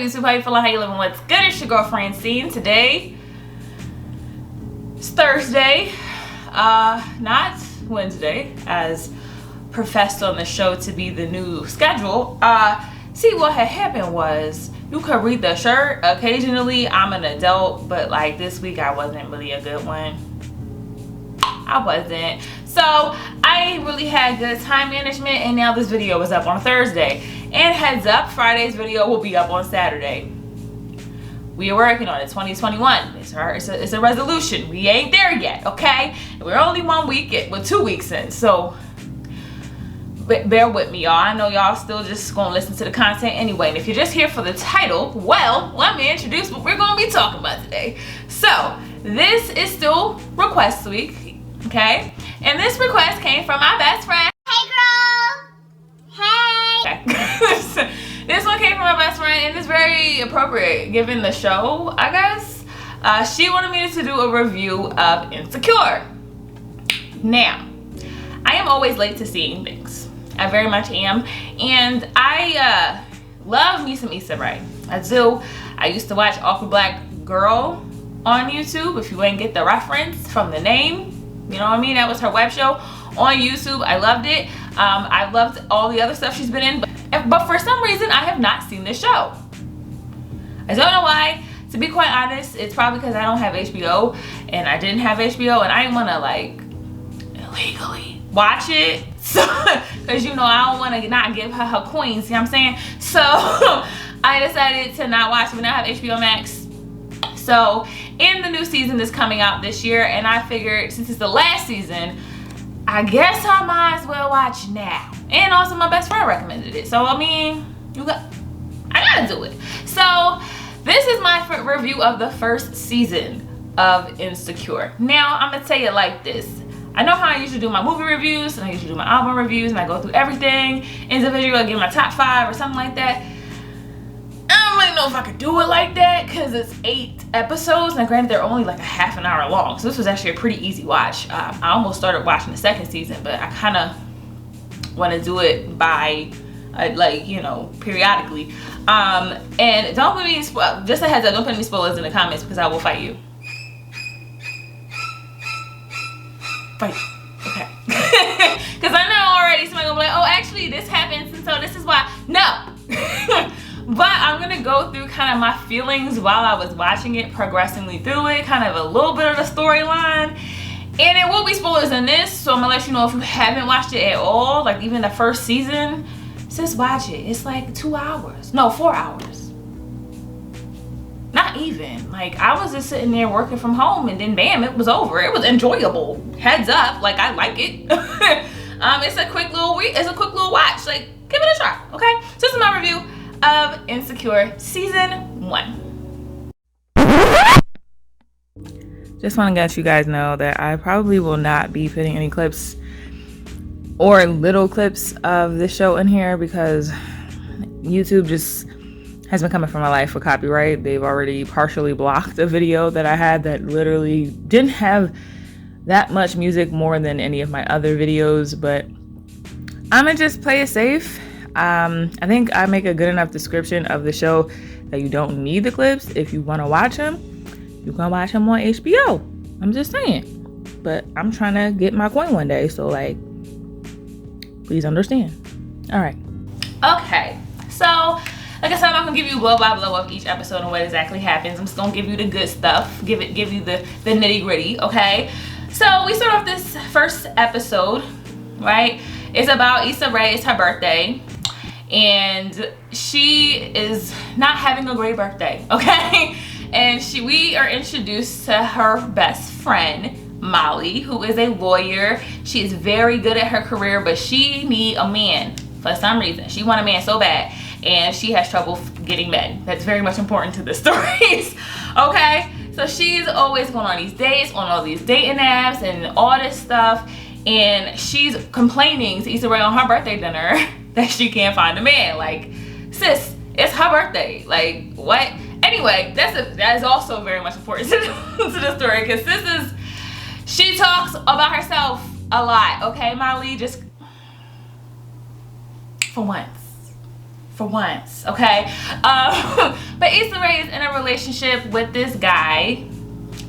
YouTube? How you feeling? How you living? What's good? It's your girl Francine. Today it's Thursday, not Wednesday, as professed on the show to be the new schedule. See, what had happened was, you could read the shirt. Occasionally, I'm an adult, but like this week, I wasn't really a good one. I wasn't. So I really had good time management, and now this video is up on Thursday. And heads up, Friday's video will be up on Saturday. We are working on it. 2021. It's a resolution. We ain't there yet, okay? We're only 1 week, 2 weeks in. So bear with me, y'all. I know y'all still just gonna listen to the content anyway. And if you're just here for the title, well, let me introduce what we're gonna be talking about today. So this is still request week, okay? And this request came from my best friend. Hey girl! Hey! Okay. This one came from my best friend, and it's very appropriate given the show, I guess. She wanted me to do a review of Insecure. Now, I am always late to seeing things. I very much am. And I love me some Issa Rae. I do. I used to watch Awkward Black Girl on YouTube, if you ain't get the reference from the name. You know what I mean? That was her web show on YouTube. I loved it. I loved all the other stuff she's been in. But for some reason, I have not seen this show. I don't know why. To be quite honest, it's probably because I don't have HBO. And I didn't have HBO. And I didn't want to, like, illegally watch it. So, because, you know, I don't want to not give her her coins. You know what I'm saying? So, I decided to not watch it. But now I have HBO Max. So, and the new season is coming out this year, and I figured since it's the last season, I guess I might as well watch now. And also my best friend recommended it. So, I mean, I gotta do it. So, this is my review of the first season of Insecure. Now, I'm gonna tell you like this. I know how I usually do my movie reviews, and I usually do my album reviews, and I go through everything individually. I give my top 5 or something like that. I don't really know if I could do it like that because it's 8 episodes, and granted they're only like a half an hour long, so this was actually a pretty easy watch. I almost started watching the second season, but I kind of want to do it by like, you know, periodically. And don't put me just a heads up, don't put any spoilers in the comments because I will fight you. Fight. Okay. Because I know already somebody gonna be like, oh, actually this happens, and so this is why. No. But I'm gonna go through kind of my feelings while I was watching it, progressively through it, kind of a little bit of the storyline. And it will be spoilers in this, so I'm gonna let you know if you haven't watched it at all, like even the first season, just watch it. It's like 2 hours. No, 4 hours. Not even. Like, I was just sitting there working from home, and then bam, it was over. It was enjoyable. Heads up, like, I like it. It's a quick little watch. Like, give it a try, okay? So this is my review of Insecure season 1. Just want to let you guys know that I probably will not be putting any clips or little clips of this show in here because YouTube just has been coming for my life for copyright. They've already partially blocked a video that I had that literally didn't have that much music more than any of my other videos, but I'm gonna just play it safe. I think I make a good enough description of the show that you don't need the clips. If you want to watch them, you can watch them on HBO. I'm just saying. But I'm trying to get my coin one day, so like, please understand. All right. Okay. So, like I said, I'm not gonna give you blow by blow of each episode and what exactly happens. I'm just gonna give you the good stuff. Give you the nitty gritty. Okay. So we start off this first episode, right? It's about Issa Rae. It's her birthday. And she is not having a great birthday, okay? And we are introduced to her best friend, Molly, who is a lawyer. She is very good at her career, but she needs a man for some reason. She wants a man so bad, and she has trouble getting men. That's very much important to the stories, okay? So she's always going on these dates, on all these dating apps and all this stuff, and she's complaining to Issa Rae on her birthday dinner that she can't find a man. Like, sis, it's her birthday. Like, what? Anyway, that is also very much important to the story, because she talks about herself a lot, okay, Molly? Just for once. for once, okay? But Issa Rae is in a relationship with this guy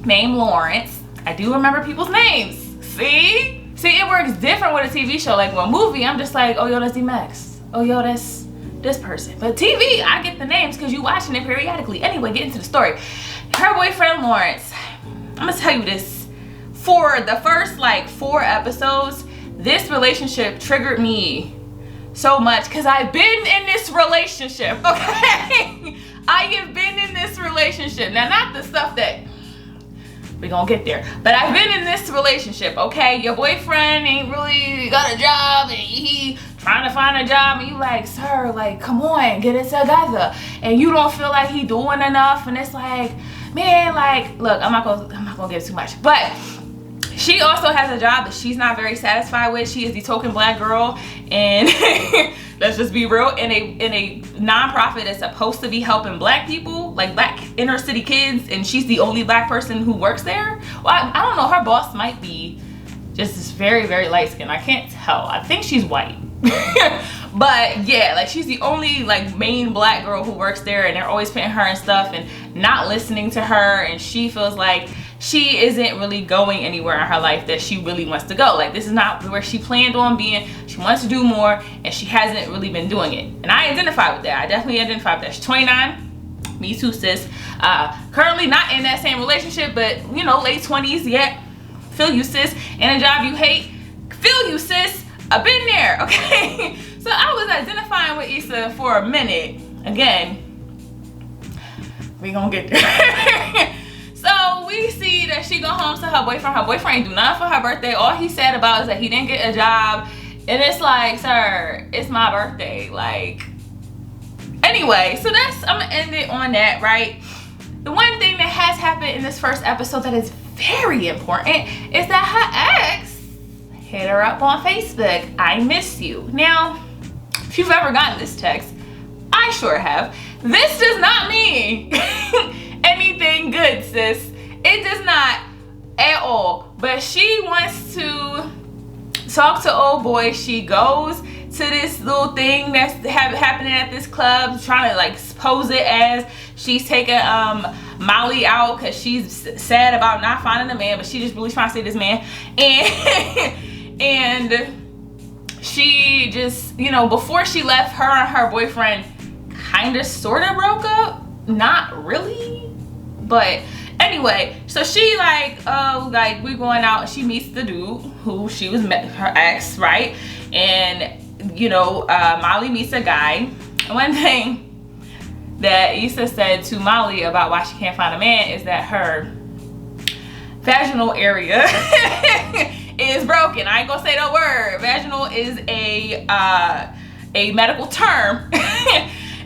named Lawrence. I do remember people's names. See, it works different with a TV show. Like with a movie, I'm just like, oh yo, that's D-Max. Oh yo, that's this person. But TV, I get the names because you watching it periodically. Anyway, get into the story. Her boyfriend Lawrence, I'm gonna tell you this. For the first like 4 episodes, this relationship triggered me so much because I've been in this relationship, okay? I have been in this relationship. Now, not the stuff that we gonna get there, but I've been in this relationship, okay? Your boyfriend ain't really got a job and he trying to find a job and you like, sir, like, come on, get it together. And you don't feel like he doing enough, and it's like, man, like, look, I'm not gonna get too much, but she also has a job that she's not very satisfied with. She is the token black girl, and let's just be real, in a nonprofit that's supposed to be helping black people, like black inner city kids, and she's the only black person who works there. Well, I don't know, her boss might be just this very, very light skinned. I can't tell. I think she's white. But yeah, like she's the only like main black girl who works there, and they're always paying her and stuff and not listening to her, and she feels like she isn't really going anywhere in her life that she really wants to go. Like this is not where she planned on being. She wants to do more, and she hasn't really been doing it. And I identify with that. I definitely identify with that. She's 29. Me too, sis. Currently not in that same relationship, but you know, late 20s yet. Feel you, sis. And a job you hate. Feel you, sis. I've been there, okay? So I was identifying with Issa for a minute. Again, we gonna get there. So we see that she go home to her boyfriend. Her boyfriend ain't do nothing for her birthday. All he said about is that he didn't get a job. And it's like, sir, it's my birthday. Like, anyway, so I'm gonna end it on that, right? The one thing that has happened in this first episode that is very important is that her ex hit her up on Facebook. I miss you. Now, if you've ever gotten this text, I sure have. This does not mean anything good, sis. It does not at all. But she wants to talk to old boy. She goes to this little thing that's happening at this club, trying to like pose it as she's taking Molly out because she's sad about not finding a man, but she just really trying to see this man. And she just, you know, before she left, her and her boyfriend kind of sort of broke up. Not really, but anyway, so she like, oh, like we're going out, and she meets the dude who she was met, her ex, right? And you know, Molly meets a guy. And one thing that Issa said to Molly about why she can't find a man is that her vaginal area is broken. I ain't gonna say the word. Vaginal is a medical term.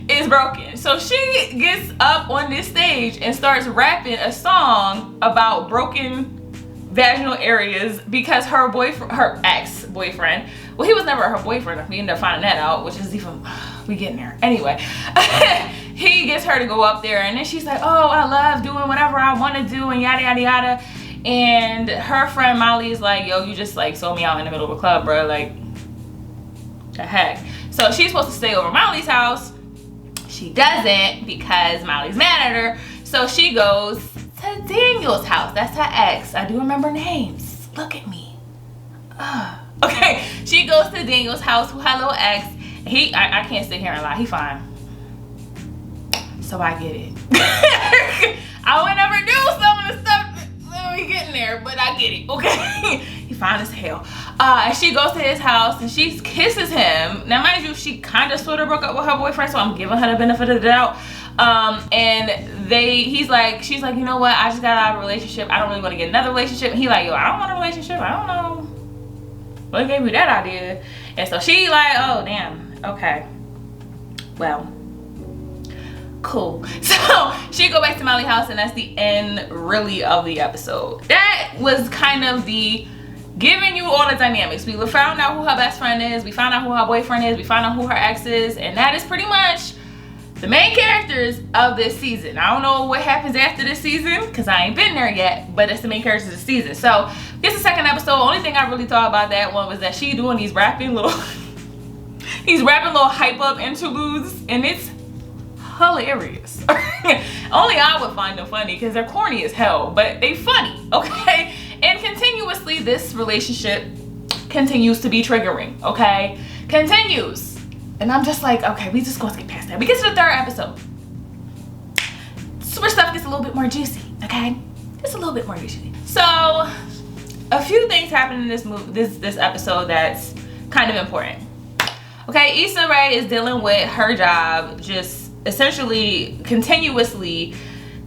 Is broken. So she gets up on this stage and starts rapping a song about broken vaginal areas because her boyfriend, her ex-boyfriend, well, he was never her boyfriend. We ended up finding that out, which is even, we getting there. Anyway, he gets her to go up there, and then she's like, oh, I love doing whatever I want to do, and yada, yada, yada. And her friend Molly is like, yo, you just like sold me out in the middle of a club, bro. Like, the heck. So she's supposed to stay over Molly's house. She doesn't because Molly's mad at her. So she goes to Daniel's house. That's her ex. I do remember names. Look at me. Okay. She goes to Daniel's house with her little ex. I can't sit here and lie. He fine. So I get it. I would never do some of the stuff that we getting there, but I get it. Okay. He fine as hell. And she goes to his house and she kisses him. Now, mind you, she kind of sort of broke up with her boyfriend, so I'm giving her the benefit of the doubt. And she's like, you know what? I just got out of a relationship. I don't really want to get another relationship. And he like, yo, I don't want a relationship. I don't know what gave me that idea. And so she like, oh damn, okay, well, cool. So she go back to Molly's house, and that's the end really of the episode. That was kind of the giving you all the dynamics. We found out who her best friend is, we found out who her boyfriend is, we found out who her ex is, and that is pretty much the main characters of this season. I don't know what happens after this season because I ain't been there yet, but it's the main characters of the season. So this is the second episode. Only thing I really thought about that one was that she doing these rapping little He's rapping little hype up interludes, and it's hilarious. Only I would find them funny because they're corny as hell, but they funny, okay? And continuously, this relationship continues to be triggering, okay? Continues. And I'm just like, okay, we just gonna skip past that. We get to the third episode. Super stuff gets a little bit more juicy, okay? Just a little bit more juicy. So, a few things happen in this episode that's kind of important. Okay, Issa Rae is dealing with her job, just essentially continuously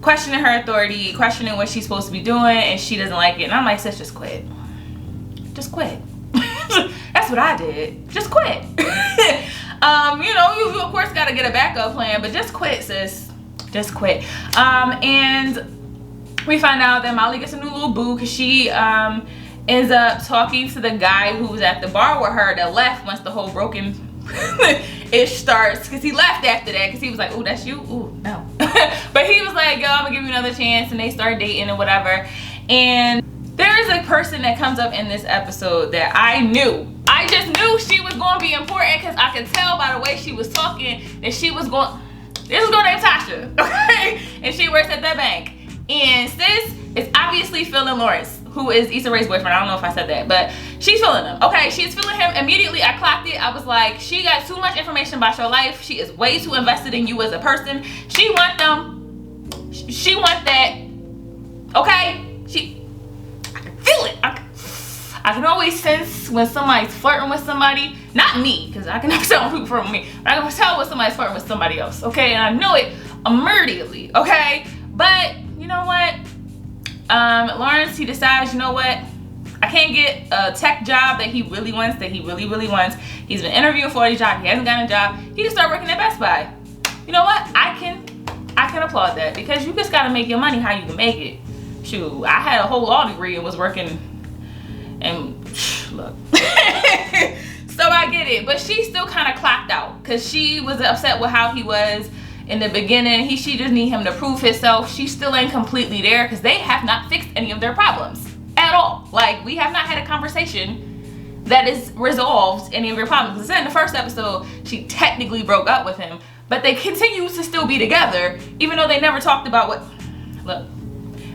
questioning her authority, questioning what she's supposed to be doing, and she doesn't like it. And I'm like, sis, just quit. Just quit. That's what I did. Just quit. You know, you of course gotta get a backup plan, but just quit, sis. Just quit. And we find out that Molly gets a new little boo because she ends up talking to the guy who was at the bar with her that left once the whole broken ish starts, because he left after that because he was like, oh, that's you? Ooh, no. But he was like, yo, I'm gonna give you another chance, and they start dating and whatever. And there is a person that comes up in this episode that I just knew she was going to be important, because I could tell by the way she was talking that she was going, this is girl named Tasha, okay? And she works at that bank. And sis is obviously feeling Lawrence, who is Issa Rae's boyfriend. I don't know if I said that, but she's feeling him. Okay, she's feeling him. Immediately, I clocked it. I was like, she got too much information about your life. She is way too invested in you as a person. She want them. She want that. Okay? I can feel it. I can always sense when somebody's flirting with somebody. Not me, because I can never tell when people flirt with me. But I can tell when somebody's flirting with somebody else. Okay? And I know it immediately. Okay? But you know what? Lawrence, he decides, you know what? I can't get a tech job that he really wants, that he really wants. He's been interviewing for a job. He hasn't gotten a job. He just started working at Best Buy. You know what? I can applaud that, because you just got to make your money how you can make it. Shoot, I had a whole law degree and was working, and look. So I get it, but she still kind of clocked out because she was upset with how he was in the beginning. She just need him to prove himself. She still ain't completely there because they have not fixed any of their problems at all. Like, we have not had a conversation that is resolved any of your problems. Because in the first episode, she technically broke up with him, but they continue to still be together, even though they never talked about what, look,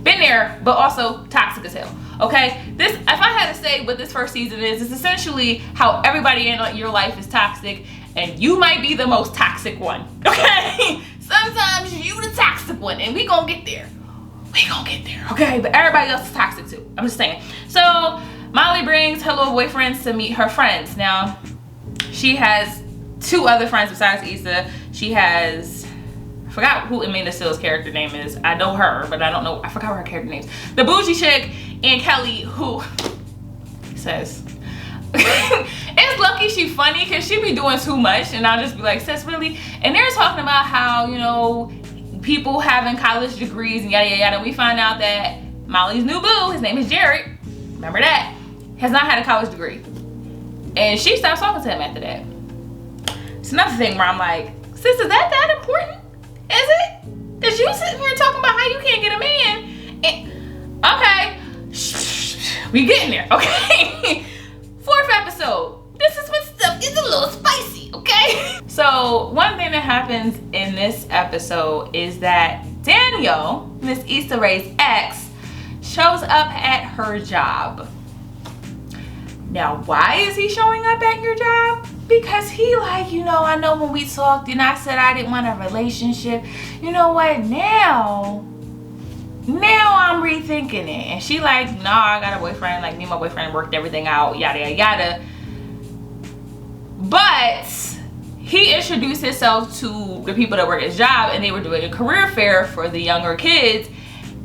been there, but also toxic as hell. Okay, this, if I had to say what this first season is, it's essentially how everybody in your life is toxic, and you might be the most toxic one. Okay, sometimes you the toxic one, and we gonna get there. We gonna get there. Okay, but everybody else is toxic too. I'm just saying. So Molly brings her little boyfriends to meet her friends. Now she has two other friends besides Issa. She has, I forgot who Amanda Seale's character name is. I know her, but I don't know, I forgot what her character name is. The bougie chick, and Kelly, who says, it's lucky she funny because she be doing too much, and I'll just be like, sis, really? And they're talking about how, you know, people having college degrees and yada yada yada. We find out that Molly's new boo, his name is Jared, remember that, has not had a college degree. And she stops talking to him after that. It's another thing where I'm like, sis, is that important? Is it? Because you sitting here talking about how you can't get a man. And, okay, we getting there, okay? Fourth episode. This is when stuff gets a little spicy, okay? So one thing that happens in this episode is that Daniel, Miss Issa Rae's ex, shows up at her job. Now, why is he showing up at your job? Because he like, you know, I know when we talked and I said I didn't want a relationship. You know what, now I'm rethinking it. And she like, nah, I got a boyfriend. Like, me and my boyfriend worked everything out, yada, yada, yada. But he introduced himself to the people that work at his job, and they were doing a career fair for the younger kids.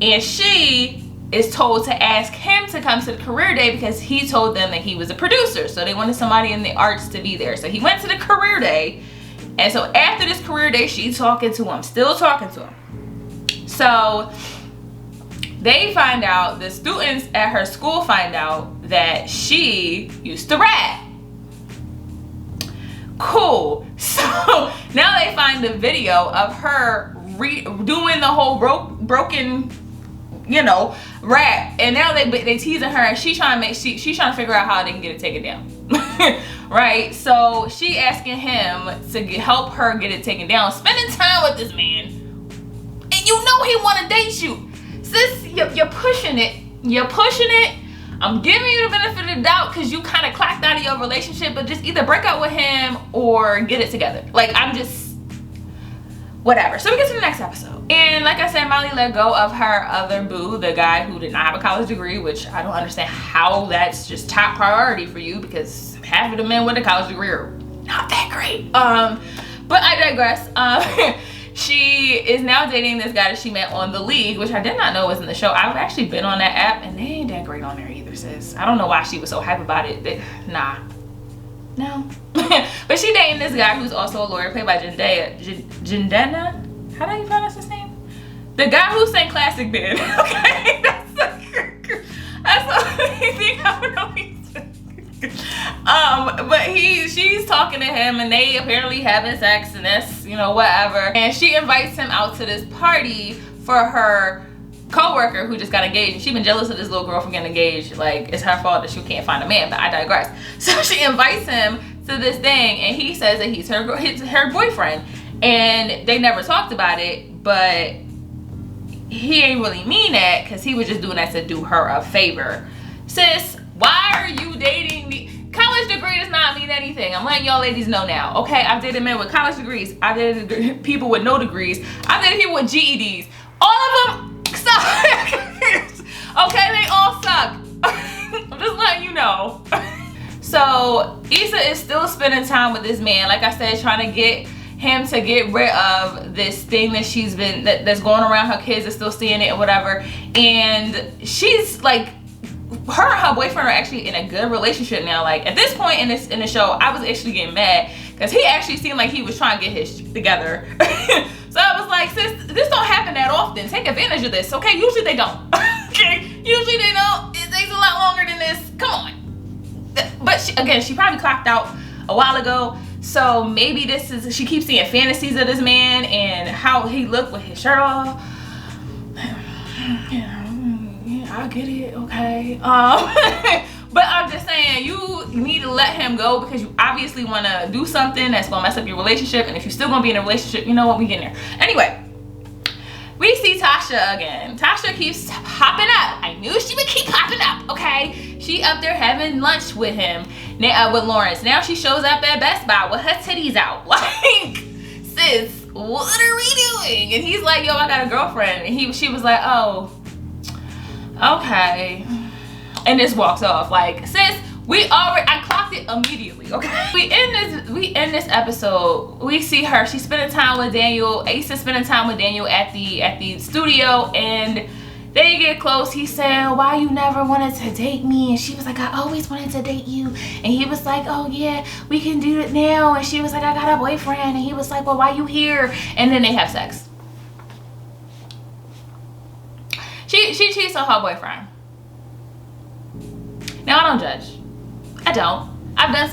And she is told to ask him to come to the career day because he told them that he was a producer. So they wanted somebody in the arts to be there. So he went to the career day. And so after this career day, she's talking to him, still talking to him. So they find out, the students at her school find out that she used to rap. Cool. So now they find the video of her doing the whole broken, you know, rap. And now they teasing her, and she's trying to figure out how they can get it taken down. Right? So she asking him to help her get it taken down, spending time with this man, and you know he want to date you. Sis, you're pushing it. You're pushing it. I'm giving you the benefit of the doubt because you kind of clacked out of your relationship, but just either break up with him or get it together. Like, I'm just, whatever. So we get to the next episode. And like I said, Molly let go of her other boo, the guy who did not have a college degree, which I don't understand how that's just top priority for you, because half of the men with a college degree are not that great. But I digress. She is now dating this guy that she met on The League, which I did not know was in the show. I've actually been on that app, and they ain't that great on there either, sis. I don't know why she was so hype about it. Nah. No. But she dating this guy who's also a lawyer, played by Jindana. How do you pronounce his name? The guy who sang Classic Band. Okay? That's the only thing I know he's but she's talking to him, and they apparently having sex, and that's, you know, whatever. And she invites him out to this party for her co-worker who just got engaged, and she's been jealous of this little girl from getting engaged. Like, it's her fault that she can't find a man, but I digress. So she invites him to this thing, and he says that he's her boyfriend, and they never talked about it, but he ain't really mean that, because he was just doing that to do her a favor. Sis, why are you dating me? College degree does not mean anything. I'm letting y'all ladies know now. Okay, I've dated men with college degrees. I've dated people with no degrees. I've dated people with GEDs. All of them suck. Okay, they all suck. I'm just letting you know. So Issa is still spending time with this man, like I said, trying to get him to get rid of this thing that she's been that's going around. Her kids are still seeing it and whatever. And she's like, her and her boyfriend are actually in a good relationship now. Like, at this point in the show, I was actually getting mad because he actually seemed like he was trying to get his shit together. So I was like, sis, this don't happen that often. Take advantage of this, okay? Usually they don't. Okay? Usually they don't. It takes a lot longer than this. Come on. But she probably clocked out a while ago. So maybe she keeps seeing fantasies of this man and how he looked with his shirt off. Yeah, I get it, okay. But I'm just saying, you need to let him go because you obviously want to do something that's going to mess up your relationship. And if you're still going to be in a relationship, you know what, we get in there. Anyway, we see Tasha again. Tasha keeps popping up. I knew she would keep popping up, okay? She up there having lunch with him, with Lawrence. Now she shows up at Best Buy with her titties out. Like, sis, what are we doing? And he's like, yo, I got a girlfriend. And she was like, oh, okay. And just walks off. Like, sis, I clocked it immediately, okay? We end this episode, we see her, she's spending time with Daniel. Issa's spending time with Daniel at the studio, and they get close. He said, why you never wanted to date me? And she was like, I always wanted to date you. And he was like, oh yeah, we can do it now. And she was like, I got a boyfriend. And he was like, well, why you here? And then they have sex. She cheats on her boyfriend. Now, I don't judge. I don't. I've done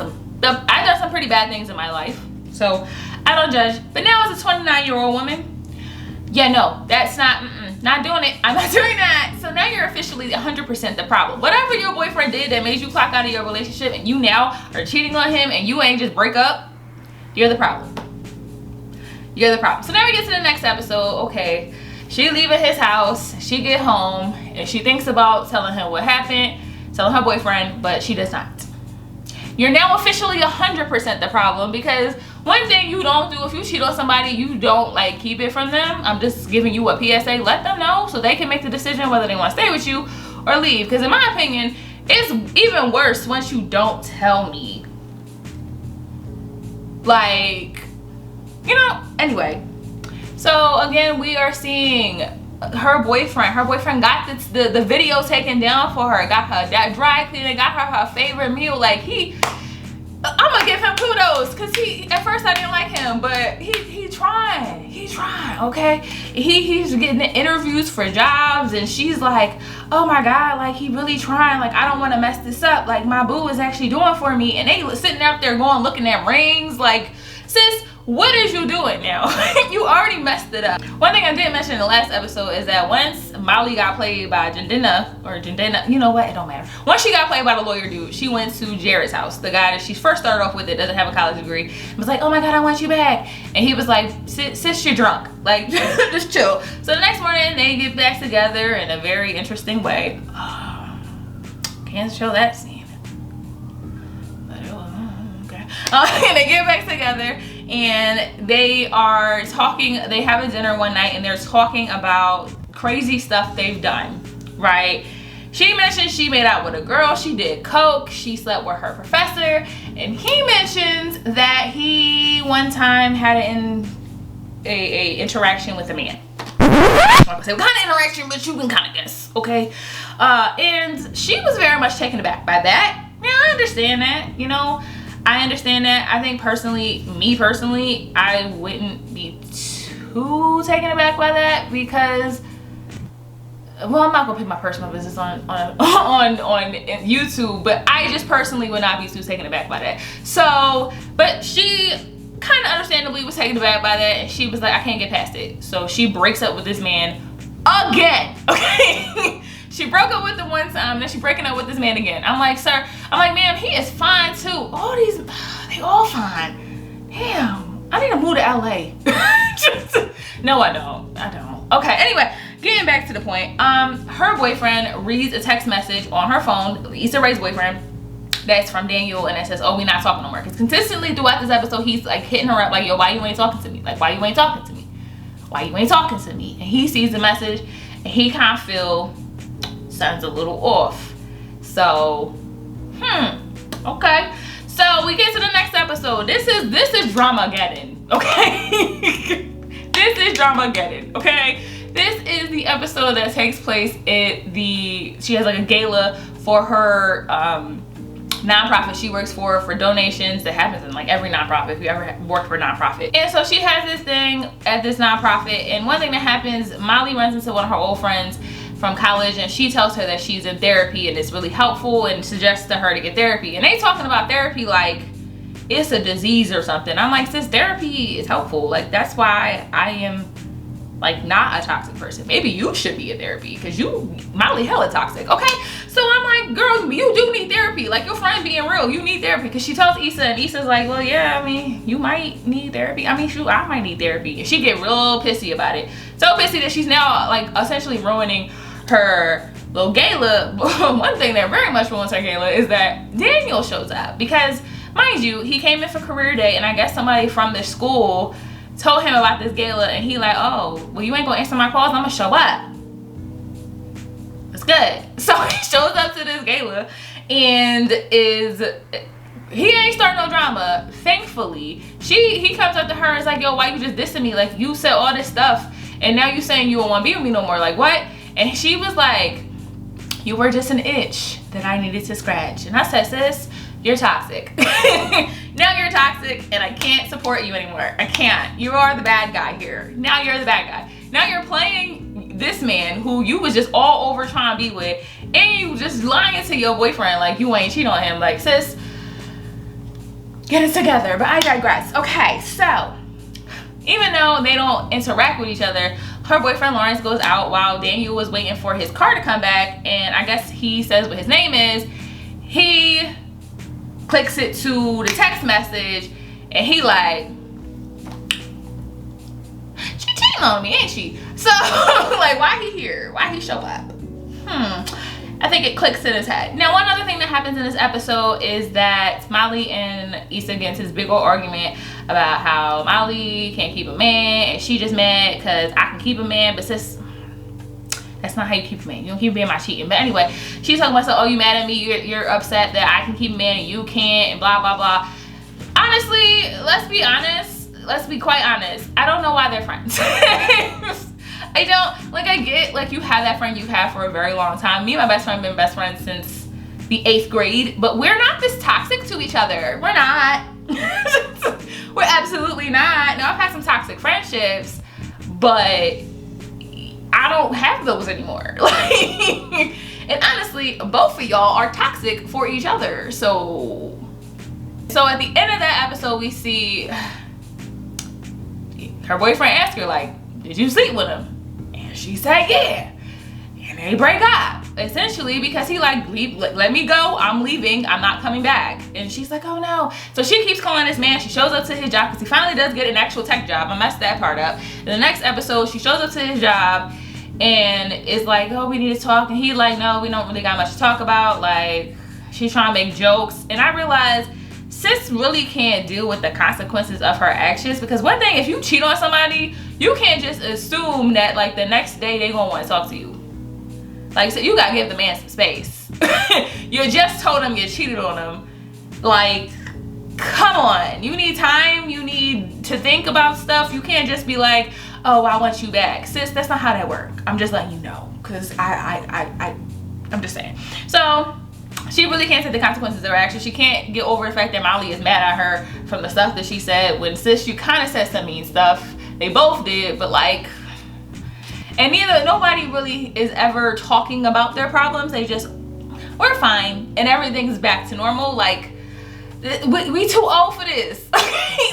some pretty bad things in my life, so I don't judge. But now, as a 29-year-old woman, yeah, no, that's not doing it. I'm not doing that. So now you're officially 100% the problem. Whatever your boyfriend did that made you clock out of your relationship, and you now are cheating on him, and you ain't just break up, you're the problem. You're the problem. So now we get to the next episode. Okay, she leaving his house. She get home, and she thinks about telling him what happened, telling her boyfriend, but she does not. You're now officially 100% the problem, because one thing you don't do if you cheat on somebody, you don't like keep it from them. I'm just giving you a PSA. Let them know so they can make the decision whether they want to stay with you or leave. Because in my opinion, it's even worse once you don't tell me. Like, you know, anyway. So again, we are seeing her boyfriend got the video taken down for her, got her that dry cleaning, got her favorite meal. Like, I'm gonna give him kudos, because at first I didn't like him, but he trying, okay? He's getting interviews for jobs, and she's like, oh my god, like, he really trying, like, I don't want to mess this up, like, my boo is actually doing for me. And they sitting out there looking at rings. Like, sis, what is you doing now? You already messed it up. One thing I didn't mention in the last episode is that once Molly got played by Jandina, you know what, it don't matter. Once she got played by the lawyer dude, she went to Jared's house, the guy that she first started off with that doesn't have a college degree, and was like, oh my God, I want you back. And he was like, sis, you're drunk. Like, just chill. So the next morning, they get back together in a very interesting way. Can't show that scene. But it was, okay. And they get back together and they are talking. They have a dinner one night and they're talking about crazy stuff they've done, right? She mentioned she made out with a girl, she did coke, she slept with her professor, and he mentions that he one time had a interaction with a man. I'm not gonna say what kind of interaction, but you can kind of guess, okay? And she was very much taken aback by that. Yeah, I understand that, you know. I understand that. I think me personally, I wouldn't be too taken aback by that because, well, I'm not gonna put my personal business on YouTube, but I just personally would not be too taken aback by that. So, but she kind of understandably was taken aback by that, and she was like, I can't get past it. So she breaks up with this man again, okay? She broke up with him one time, then she's breaking up with this man again. I'm like, sir, I'm like, ma'am, he is fine too. All these, they all fine. Damn, I need to move to LA. No, I don't. Okay, anyway, getting back to the point. Her boyfriend reads a text message on her phone, Issa Rae's boyfriend, that's from Daniel, and it says, oh, we not talking no more. Because consistently throughout this episode, he's like hitting her up like, yo, why you ain't talking to me? Like, why you ain't talking to me? Why you ain't talking to me? And he sees the message and he kind of feel something's a little off. So, okay. So we get to the next episode. This is Dramageddon, okay? This is Dramageddon, okay? This is the episode that takes place at she has like a gala for her nonprofit she works for donations. That happens in like every nonprofit if you ever worked for a nonprofit. And so she has this thing at this nonprofit, and one thing that happens, Molly runs into one of her old friends from college, and she tells her that she's in therapy and it's really helpful and suggests to her to get therapy. And they talking about therapy like it's a disease or something. I'm like, sis, therapy is helpful. Like, that's why I am like not a toxic person. Maybe you should be in therapy because you Molly hella toxic, okay? So I'm like, girl, you do need therapy. Like, your friend being real, you need therapy. Because she tells Issa, and Issa's like, well, yeah, I mean, you might need therapy. I mean, shoot, I might need therapy. And she get real pissy about it. So pissy that she's now like essentially ruining her little gala. One thing that very much ruins her gala is that Daniel shows up. Because, mind you, he came in for career day, and I guess somebody from the school told him about this gala, and he like, oh, well, you ain't gonna answer my calls, I'm gonna show up. It's good. So he shows up to this gala and he ain't starting no drama. Thankfully, he comes up to her and is like, yo, why you just dissing me? Like, you said all this stuff and now you saying you don't want to be with me no more. Like, what? And she was like, you were just an itch that I needed to scratch. And I said, sis, you're toxic. Now you're toxic and I can't support you anymore. I can't. You are the bad guy here. Now you're the bad guy. Now you're playing this man who you was just all over trying to be with, and you just lying to your boyfriend like you ain't cheating on him. Like, sis, get it together. But I digress. Okay, so even though they don't interact with each other, her boyfriend Lawrence goes out while Daniel was waiting for his car to come back, and I guess he says what his name is. He clicks it to the text message, and he like, she cheating on me, ain't she? So like, why he here? Why he show up? I think it clicks in his head. Now, one other thing that happens in this episode is that Molly and Issa get into this big old argument about how Molly can't keep a man, and she just mad because I can keep a man, but sis, that's not how you keep a man. You don't keep a man by cheating. But anyway, she's talking about, so, oh, you mad at me? You're upset that I can keep a man and you can't, and blah, blah, blah. Honestly, let's be honest. Let's be quite honest. I don't know why they're friends. I don't, like, I get, like, you have that friend you've had for a very long time. Me and my best friend have been best friends since the 8th grade, but we're not this toxic to each other. We're not. We're absolutely not. Now, I've had some toxic friendships, but I don't have those anymore. Like, and honestly, both of y'all are toxic for each other. So at the end of that episode, we see her boyfriend asked her, like, did you sleep with him? And she said, yeah. And they break up, essentially, because he like, let me go, I'm leaving, I'm not coming back. And she's like, oh no. So she keeps calling this man. She shows up to his job because he finally does get an actual tech job. I messed that part up. In the next episode, she shows up to his job and is like, oh, we need to talk. And he's like, no, we don't really got much to talk about. Like, she's trying to make jokes. And I realized sis really can't deal with the consequences of her actions, because one thing, if you cheat on somebody, you can't just assume that like the next day they gonna want to talk to you. Like, so you gotta give the man some space. You just told him you cheated on him. Like, come on. You need time. You need to think about stuff. You can't just be like, oh, I want you back. Sis, that's not how that works. I'm just letting you know, because I'm just saying. So she really can't take the consequences of her actions. She can't get over the fact that Molly is mad at her from the stuff that she said. When sis, you kind of said some mean stuff. They both did, but like, and nobody really is ever talking about their problems. They just, we're fine and everything's back to normal. Like, we too old for this.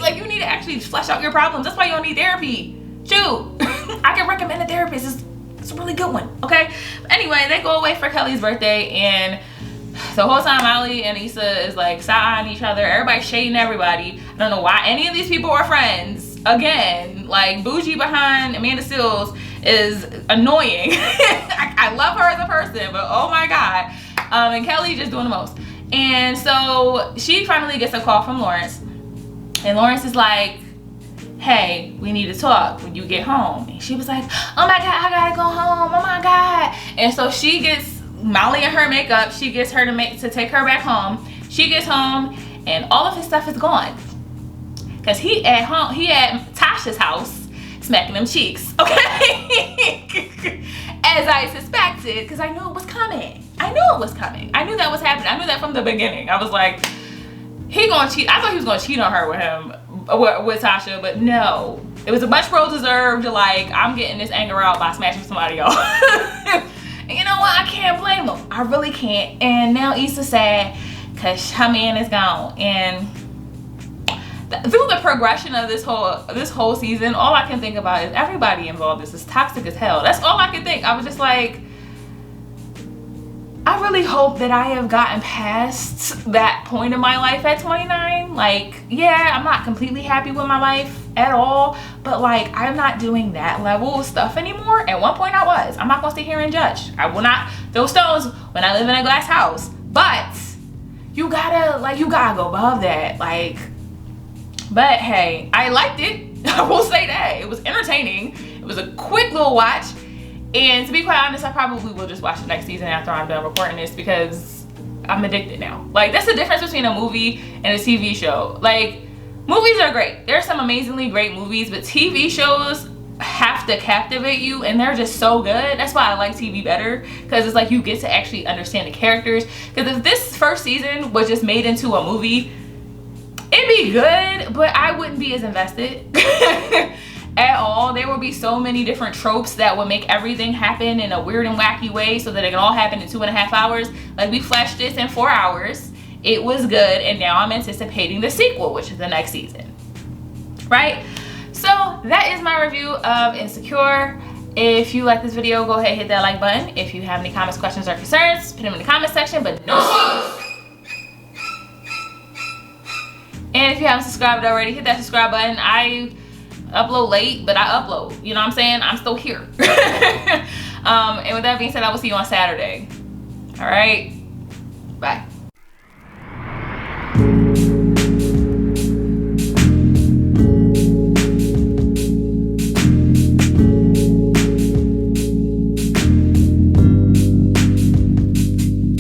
Like, you need to actually flesh out your problems. That's why you don't need therapy. Shoot. I can recommend a therapist. It's a really good one, okay? Anyway, they go away for Kelly's birthday, and the whole time Molly and Issa is like side-eyeing each other. Everybody's shading everybody. I don't know why any of these people are friends. Again, like, bougie behind Amanda Seales is annoying. I love her as a person, but oh my god. And Kelly just doing the most. And so she finally gets a call from Lawrence, and Lawrence is like, hey, we need to talk when you get home. And she was like, oh my god, I gotta go home, oh my god. And so she gets Molly and her makeup, she gets her to take her back home. She gets home and all of his stuff is gone, because he at Tasha's house smacking them cheeks, okay? As I suspected, because I knew it was coming. I knew it was coming. I knew that was happening. I knew that from the beginning. I was like, he gonna cheat. I thought he was gonna cheat on her with Tasha, but no. It was a much well-deserved, like, I'm getting this anger out by smashing somebody else. And you know what? I can't blame him. I really can't. And now Issa's sad because her man is gone. And through the progression of this whole season, all I can think about is everybody involved is toxic as hell. That's all I could think. I was just like, I really hope that I have gotten past that point in my life at 29. Like, yeah, I'm not completely happy with my life at all, but like, I'm not doing that level of stuff anymore. At one point I was. I'm not gonna sit here and judge. I will not throw stones when I live in a glass house, but you gotta go above that. Like, but hey, I liked it. I will say that. It was entertaining. It was a quick little watch. And to be quite honest, I probably will just watch the next season after I'm done recording this, because I'm addicted now. Like, that's the difference between a movie and a TV show. Like, movies are great. There are some amazingly great movies, but TV shows have to captivate you, and they're just so good. That's why I like TV better, because it's like you get to actually understand the characters. Because if this first season was just made into a movie, it'd be good, but I wouldn't be as invested at all. There will be so many different tropes that would make everything happen in a weird and wacky way so that it can all happen in 2.5 hours. Like, we flashed this in 4 hours. It was good, and now I'm anticipating the sequel, which is the next season, right? So that is my review of Insecure. If you like this video, go ahead and hit that like button. If you have any comments, questions, or concerns, put them in the comment section, but no spoilers. And if you haven't subscribed already, hit that subscribe button. I upload late, but I upload. You know what I'm saying? I'm still here. And with that being said, I will see you on Saturday. All right? Bye.